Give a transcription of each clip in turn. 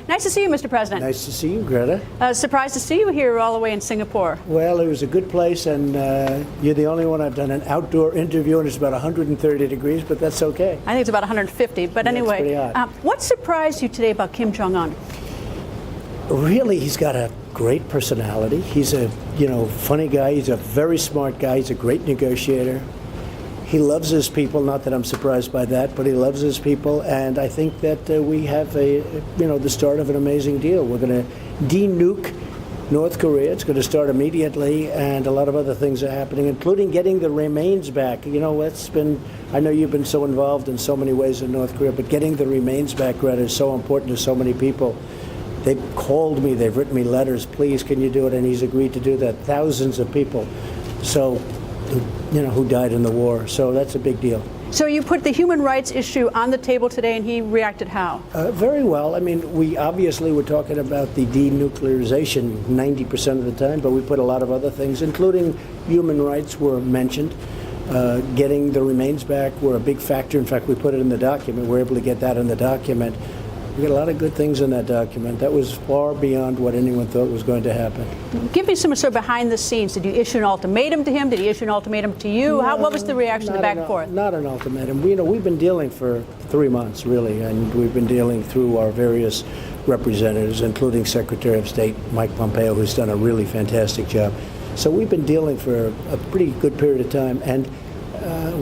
Nice to see you, Mr. President. Nice to see you, Greta. Surprised to see you here all the way in Singapore. Well, it was a good place, and you're the only one I've done an outdoor interview, and it's about 130 degrees, but that's okay. I think it's about 150, but yeah, anyway. It's pretty hot. What surprised you today about Kim Jong-un? Really, he's got a great personality. He's a funny guy. He's a very smart guy. He's a great negotiator. He loves his people. Not that I'm surprised by that, but he loves his people. And I think that we have the start of an amazing deal. We're going to de-nuke North Korea. It's going to start immediately, and a lot of other things are happening, including getting the remains back. I know you've been so involved in so many ways in North Korea, but getting the remains back, Greta, is so important to so many people. They've called me, they've written me letters, please, can you do it? And he's agreed to do that. Thousands of people, who died in the war. So that's a big deal. So you put the human rights issue on the table today, and he reacted how? Very well. I mean, we obviously were talking about the denuclearization 90% of the time, but we put a lot of other things, including human rights were mentioned. Getting the remains back were a big factor. In fact, we put it in the document. We're able to get that in the document. We got a lot of good things in that document. That was far beyond what anyone thought was going to happen. Give me some sort of behind the scenes. Did you issue an ultimatum to him? Did he issue an ultimatum to you? What was the reaction, the back and forth? Not an ultimatum. We've been dealing for 3 months, really, and we've been dealing through our various representatives, including Secretary of State Mike Pompeo, who's done a really fantastic job. So we've been dealing for a pretty good period of time, and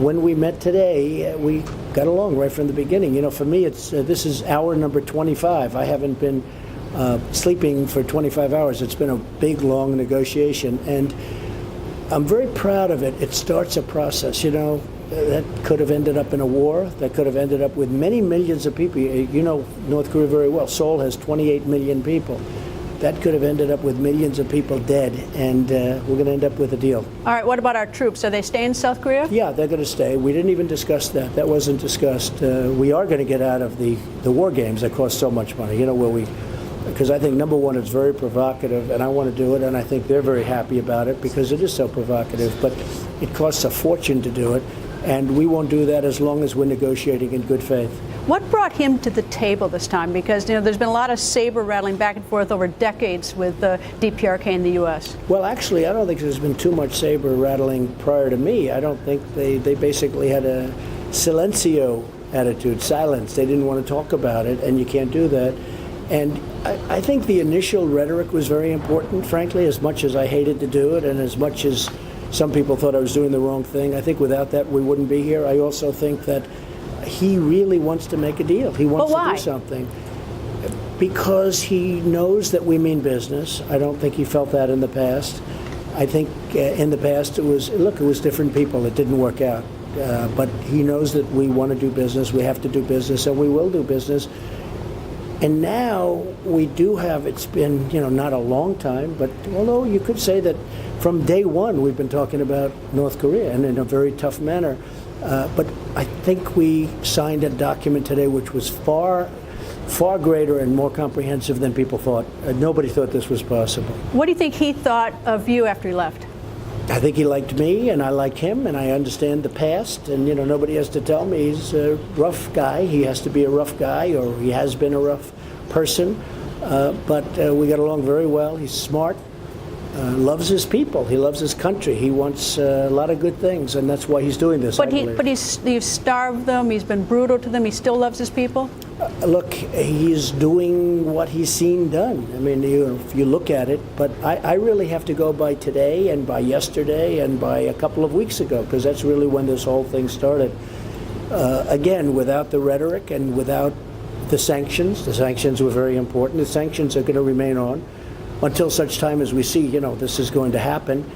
when we met today, we got along right from the beginning. For me, this is hour number 25. I haven't been sleeping for 25 hours. It's been a big, long negotiation, and I'm very proud of it. It starts a process, that could have ended up in a war, that could have ended up with many millions of people. You know North Korea very well. Seoul has 28 million people. That could have ended up with millions of people dead, and we're going to end up with a deal. All right, what about our troops? Are they staying in South Korea? Yeah, they're going to stay. We didn't even discuss that. That wasn't discussed. We are going to get out of the war games that cost so much money, because I think, number one, it's very provocative, and I want to do it, and I think they're very happy about it because it is so provocative, but it costs a fortune to do it, and we won't do that as long as we're negotiating in good faith. What brought him to the table this time? Because there's been a lot of saber rattling back and forth over decades with the DPRK in the U.S. Well, actually, I don't think there's been too much saber rattling prior to me. I don't think they basically had a silencio attitude, silence. They didn't want to talk about it, and you can't do that. And I think the initial rhetoric was very important, frankly, as much as I hated to do it and as much as some people thought I was doing the wrong thing. I think without that, we wouldn't be here. I also think that he really wants to make a deal. He wants to do something because he knows that we mean business. I don't think he felt that in the past. I think in the past it was different people. It didn't work out. But he knows that we want to do business. We have to do business, and we will do business. And now we do have, it's been, not a long time, but although you could say that from day one we've been talking about North Korea, and in a very tough manner. But I think we signed a document today which was far, far greater and more comprehensive than people thought. Nobody thought this was possible. What do you think he thought of you after he left? I think he liked me, and I like him, and I understand the past, and nobody has to tell me he's a rough guy. He has to be a rough guy, or he has been a rough person, but we got along very well. He's smart, loves his people, he loves his country, he wants a lot of good things, and that's why he's doing this. But he's starved them, he's been brutal to them, he still loves his people? Look, he's doing what he's seen done. I mean, if you look at it, but I really have to go by today and by yesterday and by a couple of weeks ago, because that's really when this whole thing started. Again, without the rhetoric and without the sanctions were very important. The sanctions are going to remain on until such time as we see, this is going to happen.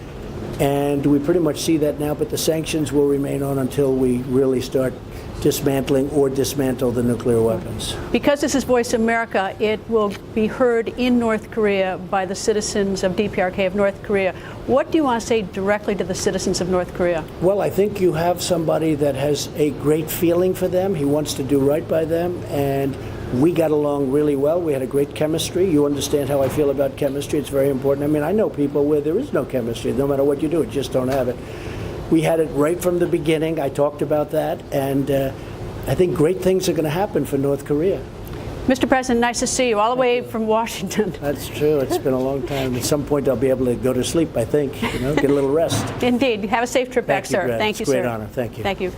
And we pretty much see that now, but the sanctions will remain on until we really start dismantling or dismantle the nuclear weapons. Because this is Voice America, it will be heard in North Korea by the citizens of DPRK of North Korea. What do you want to say directly to the citizens of North Korea? Well, I think you have somebody that has a great feeling for them. He wants to do right by them, and we got along really well. We had a great chemistry. You understand how I feel about chemistry. It's very important. I mean, I know people where there is no chemistry. No matter what you do, you just don't have it. We had it right from the beginning. I talked about that, and I think great things are going to happen for North Korea. Mr. President, nice to see you all the way from Washington. That's true. It's been a long time. At some point, I'll be able to go to sleep, I think, get a little rest. Indeed. Have a safe trip back, sir. Brad. Thank you, It's a sir. great honor. Thank you. Thank you.